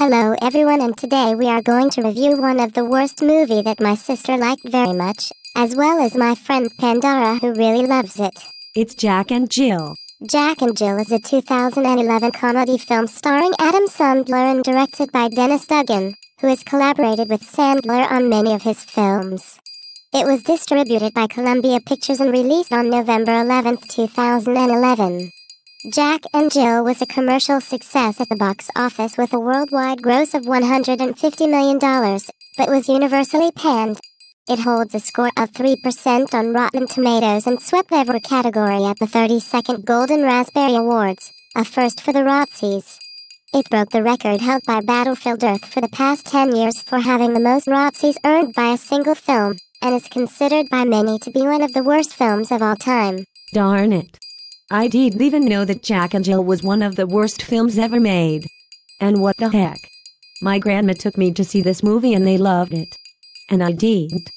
Hello everyone, and today we are going to review one of the worst movie that my sister liked very much, as well as my friend Pandora who really loves it. It's Jack and Jill. Jack and Jill is a 2011 comedy film starring Adam Sandler and directed by Dennis Dugan, who has collaborated with Sandler on many of his films. It was distributed by Columbia Pictures and released on November 11, 2011. Jack and Jill was a commercial success at the box office with a worldwide gross of $150 million, but was universally panned. It holds a score of 3% on Rotten Tomatoes and swept every category at the 32nd Golden Raspberry Awards, a first for the Razzies. It broke the record held by Battlefield Earth for the past 10 years for having the most Razzies earned by a single film, and is considered by many to be one of the worst films of all time. Darn it. I didn't even know that Jack and Jill was one of the worst films ever made. And what the heck? My grandma took me to see this movie and they loved it. And I didn't.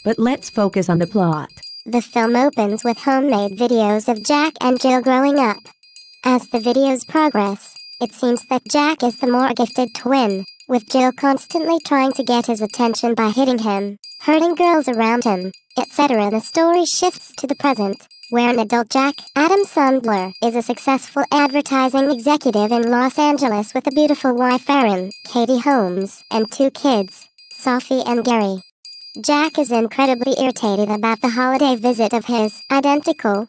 But let's focus on the plot. The film opens with homemade videos of Jack and Jill growing up. As the videos progress, it seems that Jack is the more gifted twin, with Jill constantly trying to get his attention by hitting him, hurting girls around him, etc. The story shifts to the present, where an adult Jack, Adam Sandler, is a successful advertising executive in Los Angeles with a beautiful wife Erin, Katie Holmes, and two kids, Sophie and Gary. Jack is incredibly irritated about the holiday visit of his identical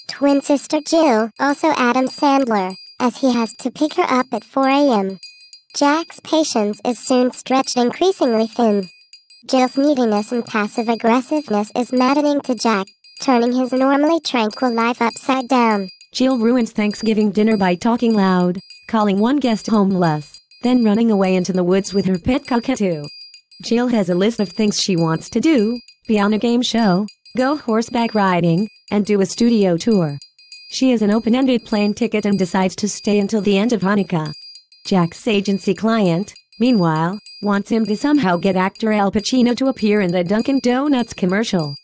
twin sister Jill, also Adam Sandler, as he has to pick her up at 4 a.m. Jack's patience is soon stretched increasingly thin. Jill's neediness and passive-aggressiveness is maddening to Jack, turning his normally tranquil life upside down. Jill ruins Thanksgiving dinner by talking loud, calling one guest homeless, then running away into the woods with her pet cockatoo. Jill has a list of things she wants to do: be on a game show, go horseback riding, and do a studio tour. She has an open-ended plane ticket and decides to stay until the end of Hanukkah. Jack's agency client, meanwhile, wants him to somehow get actor Al Pacino to appear in the Dunkin' Donuts commercial.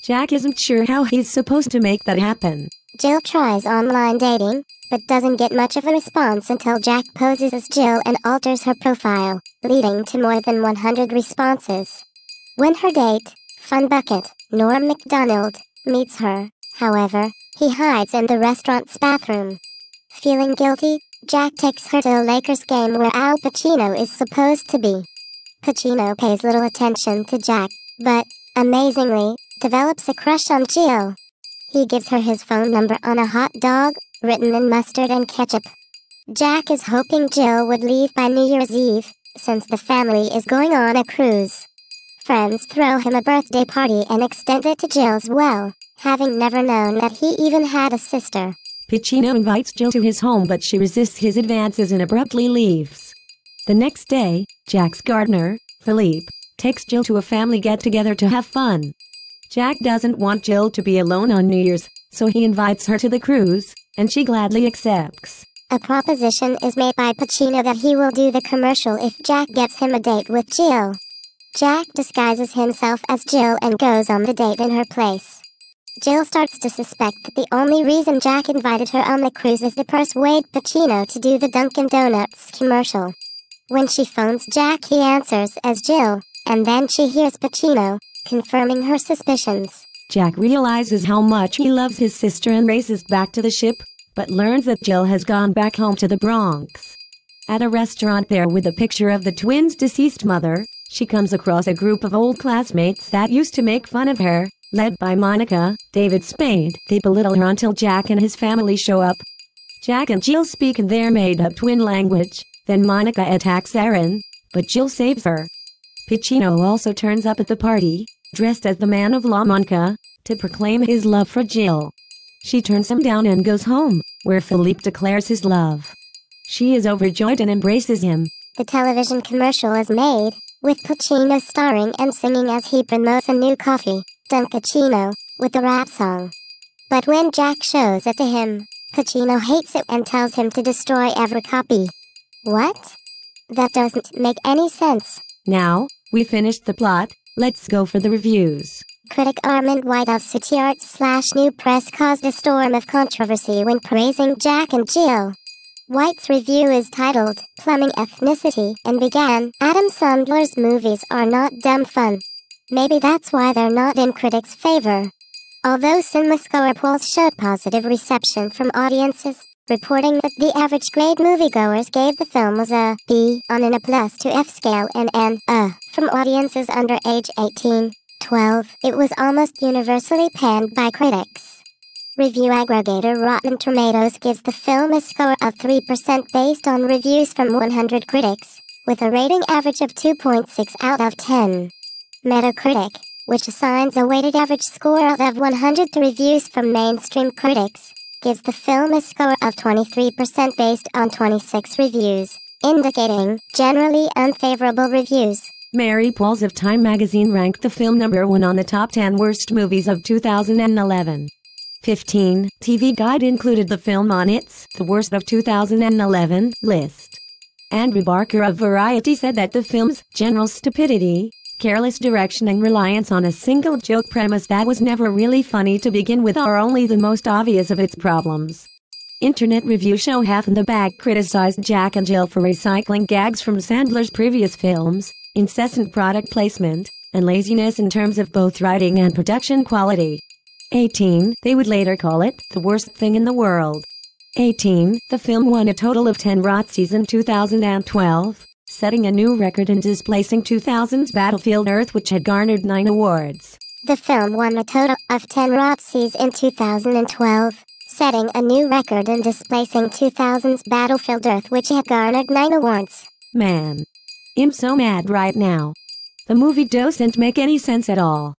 Jack isn't sure how he's supposed to make that happen. Jill tries online dating, but doesn't get much of a response until Jack poses as Jill and alters her profile, leading to more than 100 responses. When her date, Fun Bucket, Norm Macdonald, meets her, however, he hides in the restaurant's bathroom. Feeling guilty, Jack takes her to a Lakers game where Al Pacino is supposed to be. Pacino pays little attention to Jack, but, amazingly, develops a crush on Jill. He gives her his phone number on a hot dog, written in mustard and ketchup. Jack is hoping Jill would leave by New Year's Eve, since the family is going on a cruise. Friends throw him a birthday party and extend it to Jill's well, having never known that he even had a sister. Pacino invites Jill to his home, but she resists his advances and abruptly leaves. The next day, Jack's gardener, Philippe, takes Jill to a family get-together to have fun. Jack doesn't want Jill to be alone on New Year's, so he invites her to the cruise, and she gladly accepts. A proposition is made by Pacino that he will do the commercial if Jack gets him a date with Jill. Jack disguises himself as Jill and goes on the date in her place. Jill starts to suspect that the only reason Jack invited her on the cruise is to persuade Pacino to do the Dunkin' Donuts commercial. When she phones Jack, he answers as Jill, and then she hears Pacino, confirming her suspicions. Jack realizes how much he loves his sister and races back to the ship, but learns that Jill has gone back home to the Bronx. At a restaurant there with a picture of the twins' deceased mother, she comes across a group of old classmates that used to make fun of her, led by Monica, David Spade. They belittle her until Jack and his family show up. Jack and Jill speak in their made-up twin language, then Monica attacks Erin, but Jill saves her. Pacino also turns up at the party, dressed as the man of La Mancha, to proclaim his love for Jill. She turns him down and goes home, where Philippe declares his love. She is overjoyed and embraces him. The television commercial is made, with Pacino starring and singing as he promotes a new coffee, Dunkachino, with a rap song. But when Jack shows it to him, Pacino hates it and tells him to destroy every copy. What? That doesn't make any sense. Now, we finished the plot, let's go for the reviews. Critic Armand White of City Arts/New Press caused a storm of controversy when praising Jack and Jill. White's review is titled, Plumbing Ethnicity, and began, Adam Sandler's movies are not dumb fun. Maybe that's why they're not in critics' favor. Although CinemaScore polls showed positive reception from audiences, reporting that the average grade moviegoers gave the film was a B on an A+ to F scale and an A from audiences under age 18, 12, it was almost universally panned by critics. Review aggregator Rotten Tomatoes gives the film a score of 3% based on reviews from 100 critics, with a rating average of 2.6 out of 10. Metacritic, which assigns a weighted average score of 100 to reviews from mainstream critics, gives the film a score of 23% based on 26 reviews, indicating generally unfavorable reviews. Mary Pauls of Time magazine ranked the film #1 on the top 10 worst movies of 2011. 15. TV Guide included the film on its The Worst of 2011 list. Andrew Barker of Variety said that the film's general stupidity, careless direction and reliance on a single joke premise that was never really funny to begin with are only the most obvious of its problems. Internet review show Half in the Bag criticized Jack and Jill for recycling gags from Sandler's previous films, incessant product placement, and laziness in terms of both writing and production quality. 18. They would later call it the worst thing in the world. 18. The film won a total of 10 Razzies in 2012, setting a new record and displacing 2000's Battlefield Earth, which had garnered 9 awards. The film won a total of 10 Razzies in 2012, setting a new record and displacing 2000's Battlefield Earth, which had garnered 9 awards. Man. I'm so mad right now. The movie doesn't make any sense at all.